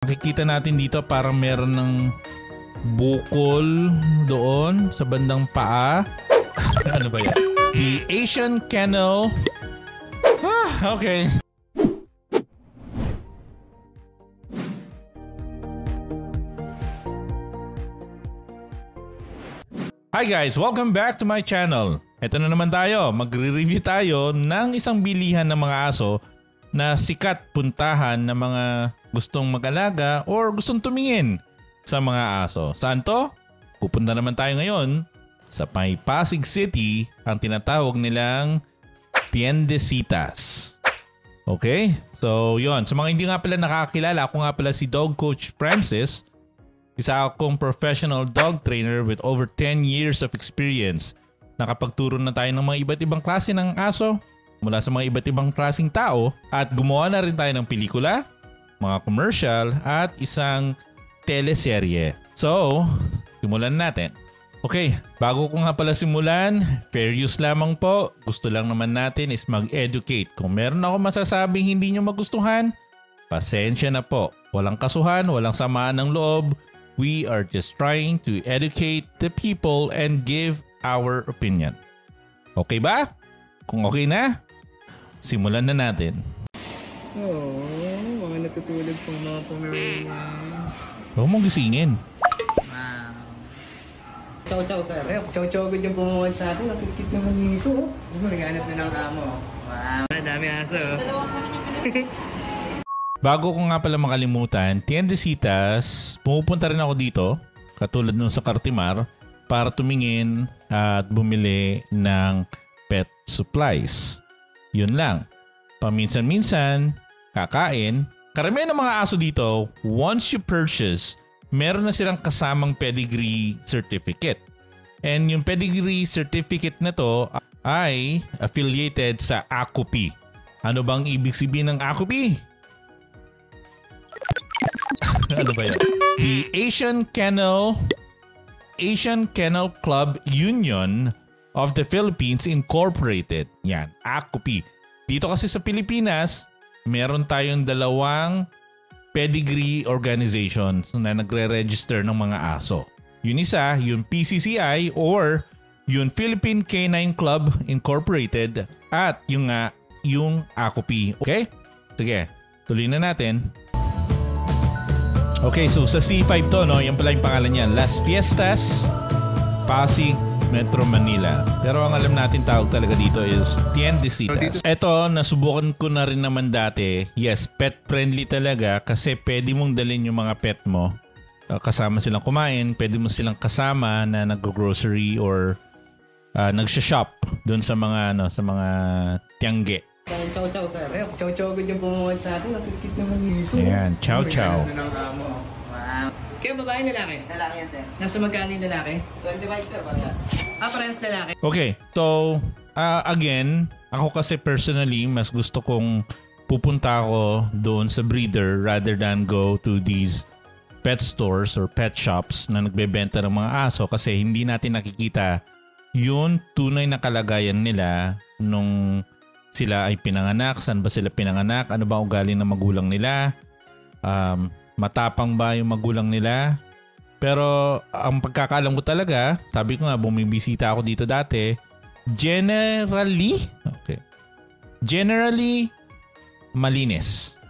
Makikita natin dito parang meron ng bukol doon sa bandang paa. Ano ba yan? The Asian Kennel. Okay. Hi guys! Welcome back to my channel. Ito na naman tayo. Magre-review tayo ng isang bilihan ng mga aso na sikat puntahan ng mga gustong mag-alaga or gustong tumingin sa mga aso. Saan to? Pupunta naman tayo ngayon sa Pasig City, ang tinatawag nilang Tiendecitas. Okay? So yon. Sa mga hindi nga pala nakakilala, ako nga pala si Dog Coach Francis. Isa akong professional dog trainer with over 10 years of experience. Nakapagturo na tayo ng mga iba't ibang klase ng aso mula sa mga iba't ibang klaseng tao at gumawa na rin tayo ng pelikula, mga commercial at isang teleserye. So, simulan natin. Okay, bago ko nga pala simulan, fair use lamang po. Gusto lang naman natin is mag-educate. Kung meron ako masasabing hindi nyo magustuhan, pasensya na po. Walang kasuhan, walang samaan ng loob. We are just trying to educate the people and give our opinion. Okay ba? Kung okay na, simulan na natin. Oo, mga natutulog pong mga Pomeranian. Huwag mong gisingin. Wow. Chow-chow sir. Chow-chow agad yung pumuwan sa atin. Nakikit naman nito. Naghanap na ng amo. Wow. Dami aso. Bago ko nga pala makalimutan, Tiendecitas, pumupunta rin ako dito, katulad nung sa Cartimar, para tumingin at bumili ng pet supplies. Yun lang. Paminsan-minsan, kakain. Karamihan ng mga aso dito, once you purchase, meron na silang kasamang pedigree certificate. And yung pedigree certificate na to ay affiliated sa ACOPI. Ano bang ibig sabihin ng ACOPI? Ano ba yan? The Asian Kennel Club Union of the Philippines Incorporated. Yan, ACOPI. Dito kasi sa Pilipinas, meron tayong dalawang pedigree organizations na nagre-register ng mga aso. Yung isa, yung PCCI or yung Philippine Canine Club Incorporated at yung ACOPI. Okay? Sige, tuloy na natin. Okay, so sa C5 to, no? Yan pala yung pangalan niyan. Las Fiestas, Pasig, Metro Manila. Pero ang alam natin tawag talaga dito is Tiendecitas. Ito, nasubukan ko na rin naman dati. Yes, pet friendly talaga kasi pwede mong dalhin yung mga pet mo. Kasama silang kumain, pwede mo silang kasama na nag-grocery or nagsha-shop doon sa mga tiangge. Chow-chow sir. Chow-chow agad yung pumuwan sa atin. Nakikit naman nito. Ayan, chow-chow. Wow. Kayo babae lalaki? Lalaki yan sir. Nasa magkano yung lalaki? 25 sir, parehas. Parehas lalaki. Okay, so again, ako kasi personally, mas gusto kong pupunta ako doon sa breeder rather than go to these pet stores or pet shops na nagbebenta ng mga aso kasi hindi natin nakikita yung tunay na kalagayan nila nung sila ay pinanganak, saan ba sila pinanganak, ano ba ugali ng magulang nila, matapang ba yung magulang nila. Pero ang pagkakalam ko talaga, sabi ko nga bumibisita ako dito dati, generally malinis.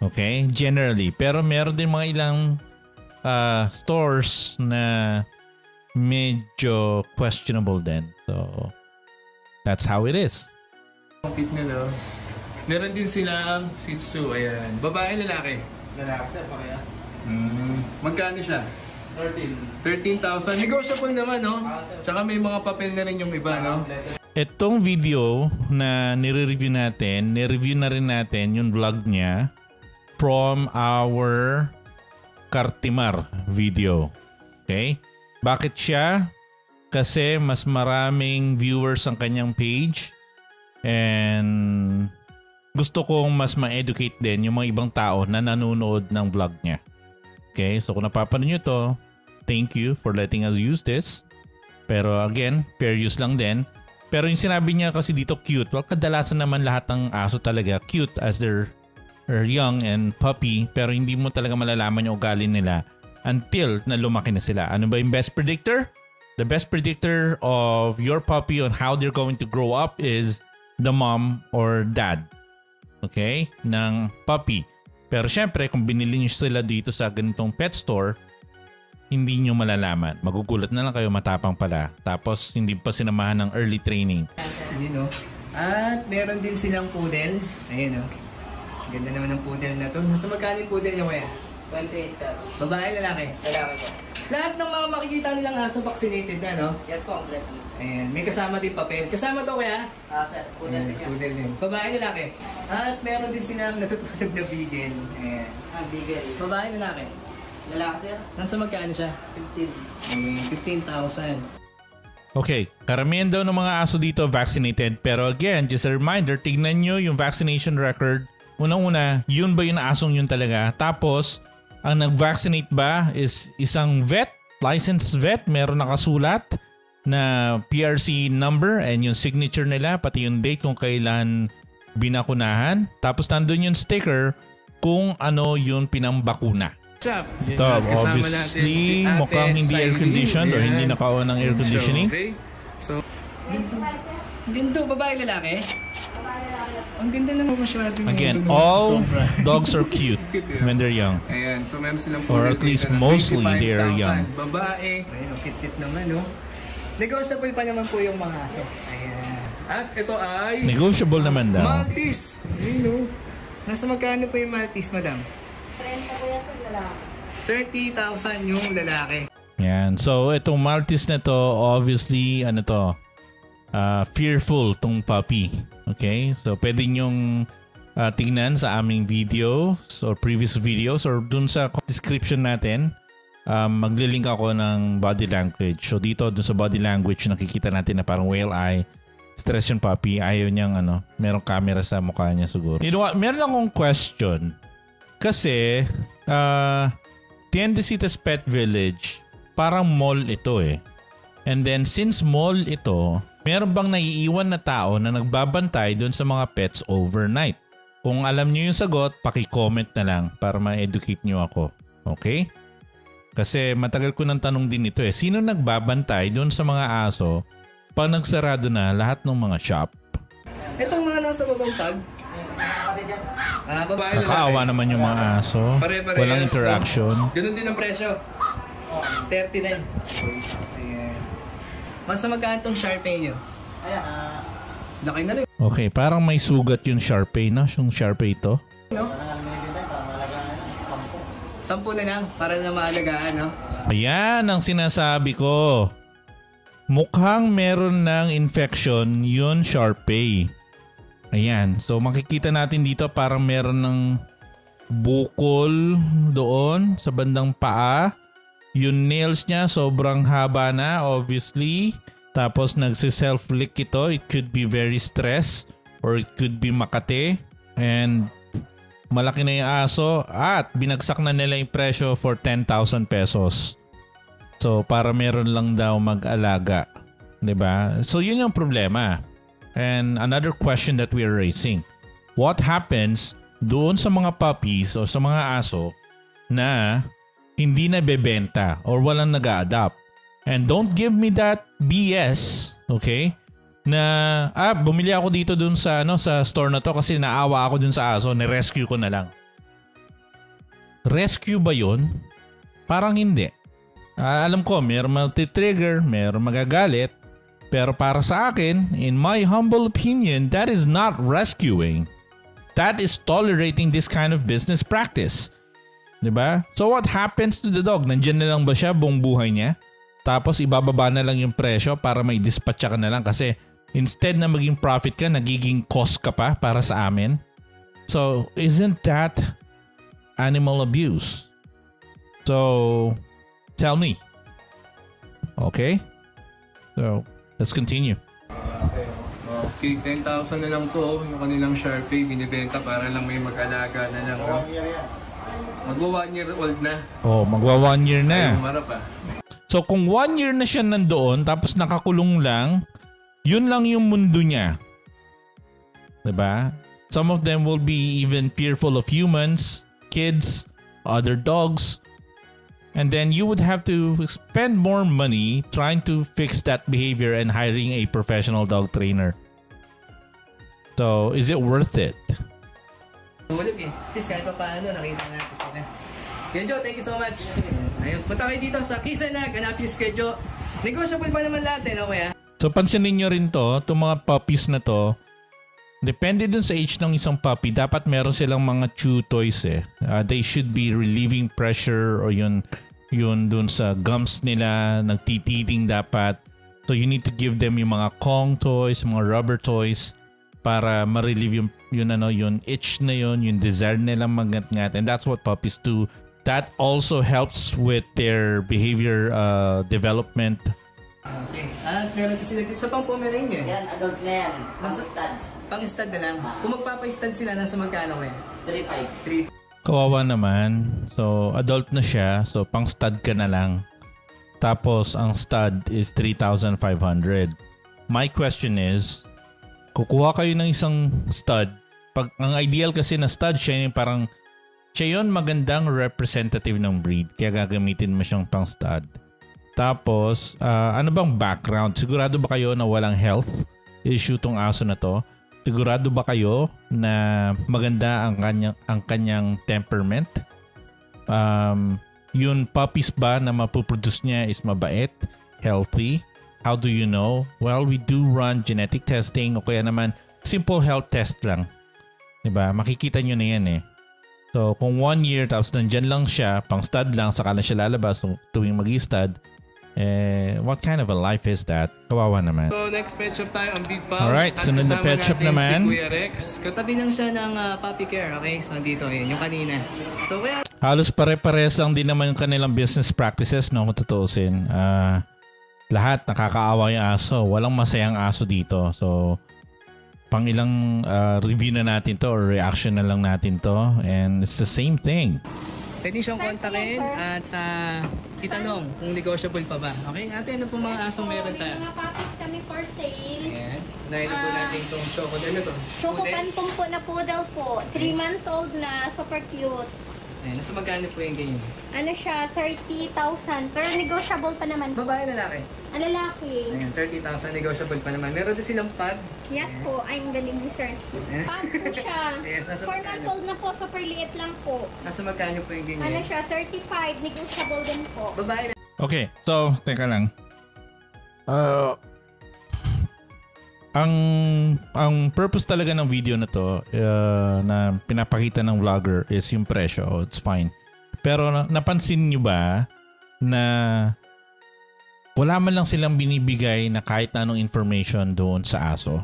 Okay? Generally. Pero meron din mga ilang stores na medyo questionable din. So, that's how it is. Pit nila. Meron din silang Shih Tzu. Ayan. Babae, lalaki? Lalaki sir, parehas. Magkano siya? 13,000. Negotiable naman, no? Tsaka may mga papel na rin yung iba, no? Itong video na nire-review natin, nire-review na rin natin yung vlog niya from our Cartimar video. Okay? Bakit siya? Kasi mas maraming viewers ang kanyang page. And gusto kong mas ma-educate din yung mga ibang tao na nanonood ng vlog niya. Okay, so kung napapanood nyo to, thank you for letting us use this. Pero again, fair use lang din. Pero yung sinabi niya kasi dito cute, well kadalasan naman lahat ng aso talaga cute as their or young and puppy, pero hindi mo talaga malalaman yung ugali nila until na lumaki na sila. Ano ba yung best predictor? The best predictor of your puppy on how they're going to grow up is the mom or dad. Okay? Ng puppy. Pero syempre, kung binili nyo sila dito sa ganitong pet store, hindi nyo malalaman. Magugulat na lang kayo, matapang pala. Tapos hindi pa sinamahan ng early training. Yun, no? At meron din silang poodle. Ayun, no? Ganda naman ng poodle na to. Nasa magkano yung poodle nyo kaya? 28 sir. Babae, lalaki? Lalaki po. Lahat ng mga makikita nilang aso vaccinated na, no? Yes po, complete. Ayan, may kasama din papel. Kasama to kaya? Sir, poodle din yan. Poodle din. Babae, lalaki? At meron din silang natutulog na beagle. Ayan. Bigel. Babae, lalaki? Lalaki sir, Nasa magkano siya? 15. 15,000. Okay, karamihan daw ng mga aso dito vaccinated. Pero again, just a reminder, tignan nyo yung vaccination record. Unang-una, yun ba yung asong yun talaga? Tapos, ang nag-vaccinate ba is isang vet, licensed vet, meron nakasulat na PRC number and yung signature nila, pati yung date kung kailan binakunahan. Tapos nandun yung sticker kung ano yung pinambakuna. Ito, obviously, mukhang hindi air-conditioned or hindi naka-on ng air conditioning. Okay. So, Ganda, babae, lalaki? Ang ganda naman masyado. Again, all dogs are cute when they're young. ayan. So, meron silang Or at least mostly they are young. Babae. Ayun, kit-kit naman, no? Negotiable pa naman po yung mga aso. Ayan. At ito ay Negotiable naman daw. Maltese. Ayun, no? Nasa magkano po yung Maltese, madam? 30,000 yung lalaki. Yan. So, itong Maltese na to, obviously, ano to, fearful tong puppy. Okay? So, pwede nyong tingnan sa aming videos or previous videos or dun sa description natin. Maglilink ako ng body language. So, dito, dun sa body language, nakikita natin na parang whale eye. Stress yung puppy. Ayaw niyang merong camera sa mukha niya siguro. You know what? Meron akong question. Kasi, Tiendesitas Pet Village, parang mall ito eh. And then since mall ito, meron bang naiiwan na tao na nagbabantay doon sa mga pets overnight? Kung alam niyo yung sagot, paki-comment na lang para ma-educate niyo ako. Okay? Kasi matagal ko nang tanong din ito eh. Sino nagbabantay doon sa mga aso pag nagsarado na lahat ng mga shop? Itong mga nasa babang tag. Babae, Nakakaawa lalaki. naman yung mga aso. Pare-parehas. Walang interaction. Ganun din ang presyo. 39. Ayan. Mansa magkano itong Sharpei nyo? Laki na rin. Okay, parang may sugat yung Sharpei, no? Yung Sharpei ito. No? 10 na lang para na maalagaan, no? Ayan ang sinasabi ko. Mukhang meron ng infection yun Sharpei. Ayan. So makikita natin dito parang meron ng bukol doon sa bandang paa. Yung nails niya sobrang haba na obviously. Tapos nagsi-self-lick ito. It could be very stressed or it could be Makate. And malaki na yung aso at binagsak na nila yung presyo for 10,000 pesos. So para meron lang daw mag-alaga. 'Di ba? So yun yung problema. And another question that we are raising. What happens doon sa mga puppies o sa mga aso na hindi na bebenta or walang nag-a-adopt? And don't give me that BS, okay? Na bumili ako dito dun sa sa store na to kasi naawa ako dun sa aso, ni-rescue ko na lang. Rescue ba 'yon? Parang hindi. Alam ko, mayroong mag-trigger, mayroong magagalit. Pero para sa akin, in my humble opinion, that is not rescuing. That is tolerating this kind of business practice. Diba? So what happens to the dog? Nandiyan na lang ba siya buong buhay niya? Tapos ibababa na lang yung presyo para may dispatcha ka na lang kasi instead na maging profit ka, nagiging cost ka pa para sa amin. So isn't that animal abuse? So tell me. Okay? So let's continue. Okay, 10,000 na lang to. Yung kanilang Sharpei, binibenta para lang may mag-alaga na lang. No? Magwa 1 year old na. Oh, magwa 1 year na. Ay, umarap ah. So kung 1 year na siya nandoon tapos nakakulong lang, yun lang yung mundo niya. 'Di ba? Some of them will be even fearful of humans, kids, other dogs. And then you would have to spend more money trying to fix that behavior and hiring a professional dog trainer. So, is it worth it? Hulog eh. At least kahit pa paano, nakita natin sila. Yan Joe, thank you so much. Ayos, punta kayo dito sa Kisanag, hanap yung schedule. Negotiable pa naman lahat eh, no kuya? So, pansinin nyo rin to, itong mga puppies na to, depende dun sa age ng isang puppy, dapat meron silang mga chew toys eh. They should be relieving pressure or yun dun sa gums nila, nagtititing dapat. So, you need to give them yung mga Kong toys, mga rubber toys, para ma-relieve yung itch na yun, yung desire nilang magngat-ngat. And that's what puppies do. That also helps with their behavior development. Okay. At meron kasi sa pang Pomeranian. Yan, adult na yan. Nasa, pang-stud na lang. Kung magpapa-stud sila, nasa magkano kaya? 3.5. 3. Kawawa naman. So, adult na siya. So, pang-stud ka na lang. Tapos, ang stud is 3,500. My question is, kukuha kayo ng isang stud. Pag ang ideal kasi na stud, siya yun magandang representative ng breed. Kaya gagamitin mo siyang pang stud. Tapos, ano bang background? Sigurado ba kayo na walang health issue tong aso na to? Sigurado ba kayo na maganda ang kanyang temperament? Yung puppies ba na mapuproduce niya is mabait, healthy? How do you know? Well, we do run genetic testing o kaya naman simple health test lang. Diba? Makikita nyo na yan eh. So, kung 1 year tapos nandyan lang siya, pang stud lang, saka na siya lalabas tuwing mag-stud, what kind of a life is that? Kawawa naman. So next pet shop tayo, ang Big Paws. Alright, sunod na pet shop naman. Si Kuya Rex. Katabi lang siya ng puppy care, okay? So, dito, yun, yung kanina. So, kaya... Halos pare-pares lang din naman yung kanilang business practices, no? Kung tutuusin. Lahat nakakaawa yung aso. Walang masayang aso dito. So, pang ilang review na natin to or reaction na lang natin to. And it's the same thing. Pwede siyang kontakin at itanong kung negotiable pa ba. Okay? Ate, ano po mga asong meron tayo? Mga puppies kami for sale. Ayan. Unahin na po natin itong choco. Ano to? Choco Poodle? Pantong po na poodle po. 3 months old na. Super cute. Ayan. Nasa magkano po yung ganyan? Ano siya? 30,000. Pero negotiable pa naman po. Babae, lalaki? Ang lalaki. Ayan, 30,000 negotiable pa naman. Meron din silang pad. Yes po. Ay, ang galing ni sir. Pag po siya. Yes, nasa 4 months old na po. Super liit lang po. Nasa magkano po yung ganyan? Ano siya? 35. Negotiable din po. Babae, Okay, so, teka lang. Ang purpose talaga ng video na to na pinapakita ng vlogger is yung presyo. It's fine. Pero napansin nyo ba na wala man lang silang binibigay na kahit na anong information doon sa aso?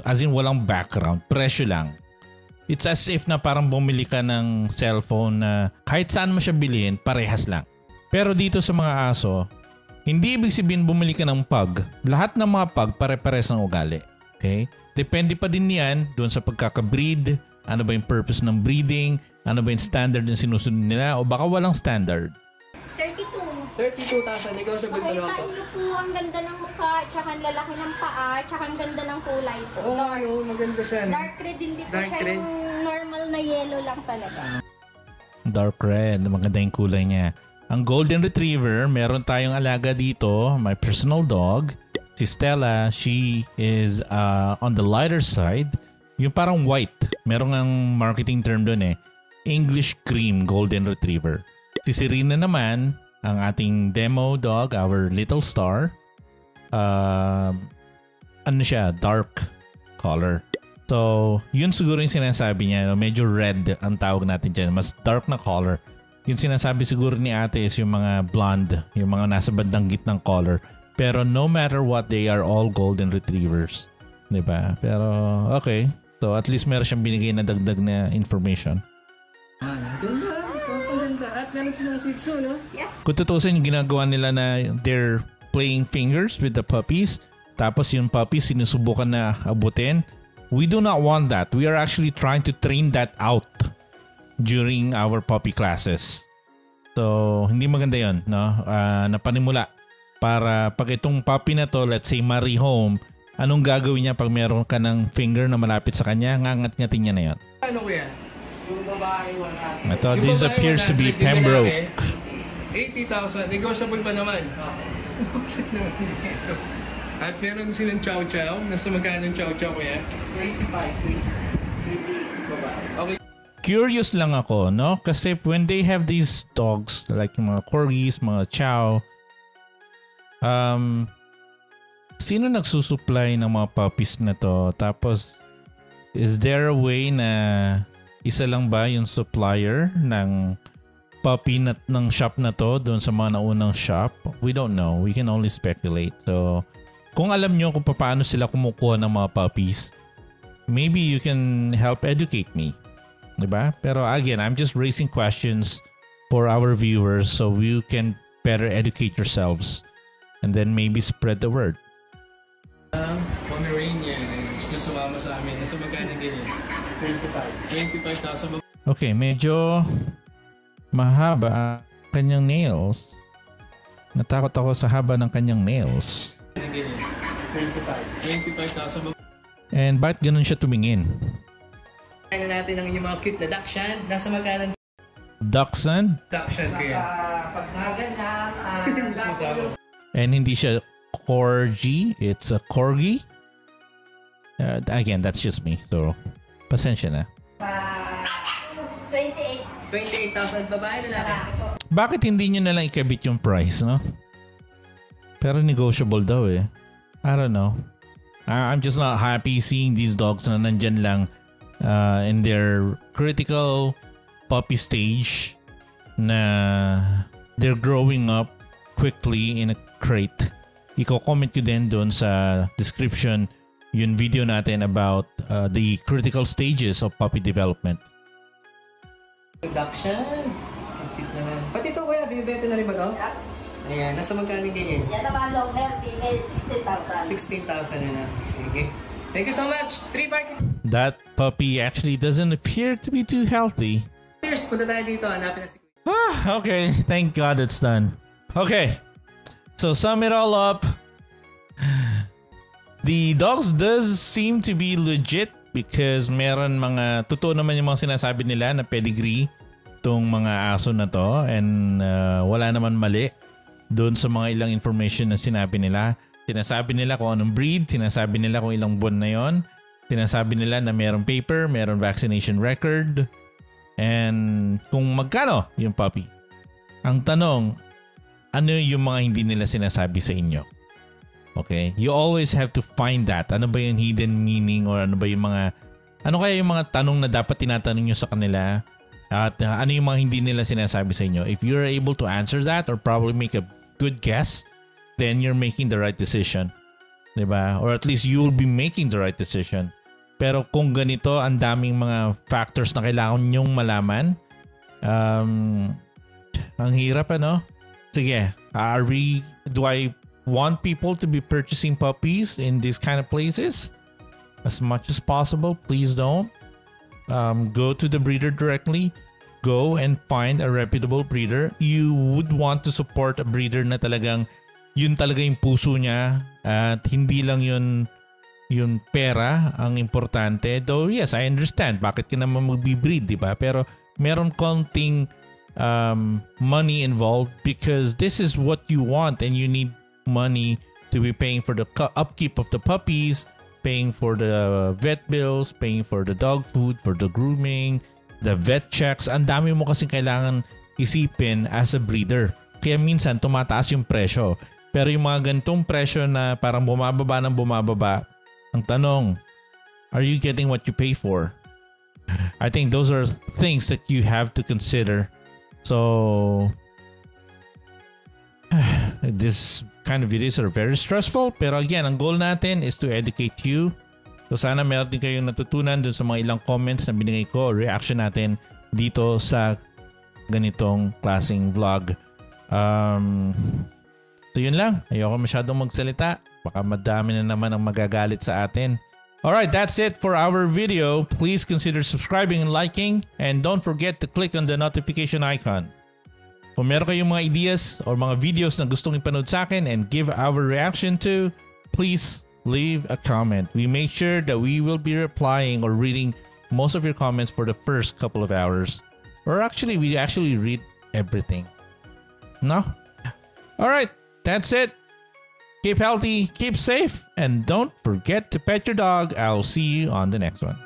As in walang background. Presyo lang. It's as if na parang bumili ka ng cellphone na kahit saan mo siya bilhin, parehas lang. Pero dito sa mga aso, hindi ibig sabihin bumili ka ng pug. Lahat ng mga pug pare-pares ng ugali. Okay? Depende pa din yan doon sa pagkakabreed. Ano ba yung purpose ng breeding? Ano ba yung standard na sinusunod nila? O baka walang standard. 32. 32,000 negotiable pa naman Makita po. niyo po ang ganda ng mukha, tsaka ang lalaki ng paa, tsaka ang ganda ng kulay po. Oo, oh, maganda siya. Dark red, hindi po Dark siya red. yung normal na yellow lang talaga. Dark red. Maganda yung kulay niya. Ang Golden Retriever, meron tayong alaga dito. My personal dog. Si Stella, she is on the lighter side. Yung parang white. Merong ang marketing term doon eh. English Cream Golden Retriever. Si Serena naman, ang ating demo dog, our little star. Ano siya? Dark color. So, yun siguro yung sinasabi niya. Medyo red ang tawag natin dyan. Mas dark na color. Yung sinasabi siguro ni ate is yung mga blonde. Yung mga nasa bandang gitnang color. Pero no matter what, they are all golden retrievers. Diba? Pero okay. So at least meron siyang binigay na dagdag na information. Ganda. So, ganda. At meron silang Shih Tzu, no? Yes. Kung tutusin yung ginagawa nila na they're playing fingers with the puppies. Tapos yung puppies sinusubukan na abutin. We do not want that. We are actually trying to train that out during our puppy classes. So, hindi maganda yun, no? Na panimula. Para pag itong puppy na to, let's say, marry home, anong gagawin niya pag meron ka ng finger na malapit sa kanya? Ngangat-ngatin niya na yun. Ano kuya? Yung babae, 100. Ito, Yung this babae, appears to be 100, yung Pembroke. lalaki, 80,000. Negotiable pa naman. At meron silang chow chow. Nasa magkano yung chow chow kuya? 25. Okay. Curious lang ako, no? Kasi when they have these dogs, like yung mga corgis, mga chow, sino nagsusupply ng mga puppies na to? Tapos, is there a way na isa lang ba yung supplier ng puppy ng shop na to doon sa mga naunang shop? We don't know. We can only speculate. So, kung alam nyo kung paano sila kumukuha ng mga puppies, maybe you can help educate me. Diba? Pero again, I'm just raising questions for our viewers so you can better educate yourselves and then maybe spread the word. Pomeranian. Gusto sumama sa amin. Nasa magkano ganyan? 25,000. Okay, medyo mahaba ang kanyang nails. Natakot ako sa haba ng kanyang nails. 25,000. And bakit ganun siya tumingin? Ano natin ang inyong mga cute na Dachshund. Nasa magkano Dachshund? Dachshund kaya. Pag naganyan, And hindi siya corgi, it's a corgi. Again, that's just me. So, pasensya na. 28. 28,000 babae lalaki? Bakit hindi nyo na lang ikabit yung price, no? Pero negotiable daw eh. I don't know. I'm just not happy seeing these dogs na nandyan lang in their critical puppy stage na they're growing up quickly in a crate. Iko-comment ko din doon sa description yung video natin about the critical stages of puppy development. Dachshund. Ang cute naman. Pati ito kuya, binibenta na rin ba ito? Ayan, nasa magkano ganyan? Yan naman long hair, female, 16,000. 16,000 na lang. Sige. Thank you so much. 3 parking. That puppy actually doesn't appear to be too healthy. Cheers. Punta tayo dito. Hanapin na si kuya. Okay, thank God it's done. Okay, so sum it all up. The dogs does seem to be legit because meron mga, totoo naman yung mga sinasabi nila na pedigree tong mga aso na to and wala naman mali doon sa mga ilang information na sinabi nila. Sinasabi nila kung anong breed, sinasabi nila kung ilang buwan na yon, sinasabi nila na meron paper, meron vaccination record, and kung magkano yung puppy. Ang tanong, ano yung mga hindi nila sinasabi sa inyo? Okay? You always have to find that. Ano ba yung hidden meaning or ano ba yung mga, ano kaya yung mga tanong na dapat tinatanong nyo sa kanila at ano yung mga hindi nila sinasabi sa inyo? If you're able to answer that or probably make a good guess, then you're making the right decision. Diba? Or at least you'll be making the right decision. Pero kung ganito, ang daming mga factors na kailangan nyong malaman, ang hirap ano? Sige, do I want people to be purchasing puppies in these kind of places? As much as possible, please don't. Go to the breeder directly. Go and find a reputable breeder. You would want to support a breeder na talagang yun talaga yung puso niya at hindi lang yun pera ang importante. Though yes, I understand bakit ka naman magbi-breed, di ba? Pero meron konting money involved because this is what you want and you need money to be paying for the upkeep of the puppies, paying for the vet bills, paying for the dog food, for the grooming, the vet checks. Ang dami mo kasing kailangan isipin as a breeder. Kaya minsan tumataas yung presyo. Pero yung mga ganitong presyo na parang bumababa ng bumababa, ang tanong, are you getting what you pay for? I think those are things that you have to consider. So, this kind of videos are very stressful. Pero again, ang goal natin is to educate you. So sana meron din kayong natutunan dun sa mga ilang comments na binigay ko o reaction natin dito sa ganitong klaseng vlog. So yun lang. Ayoko masyadong magsalita. Baka madami na naman ang magagalit sa atin. Alright, that's it for our video. Please consider subscribing and liking. And don't forget to click on the notification icon. Kung meron kayong mga ideas or mga videos na gustong ipanood sa akin and give our reaction to, please leave a comment. We make sure that we will be replying or reading most of your comments for the first couple of hours. Or actually, we actually read everything. No? Alright, that's it. Keep healthy, keep safe, and don't forget to pet your dog. I'll see you on the next one.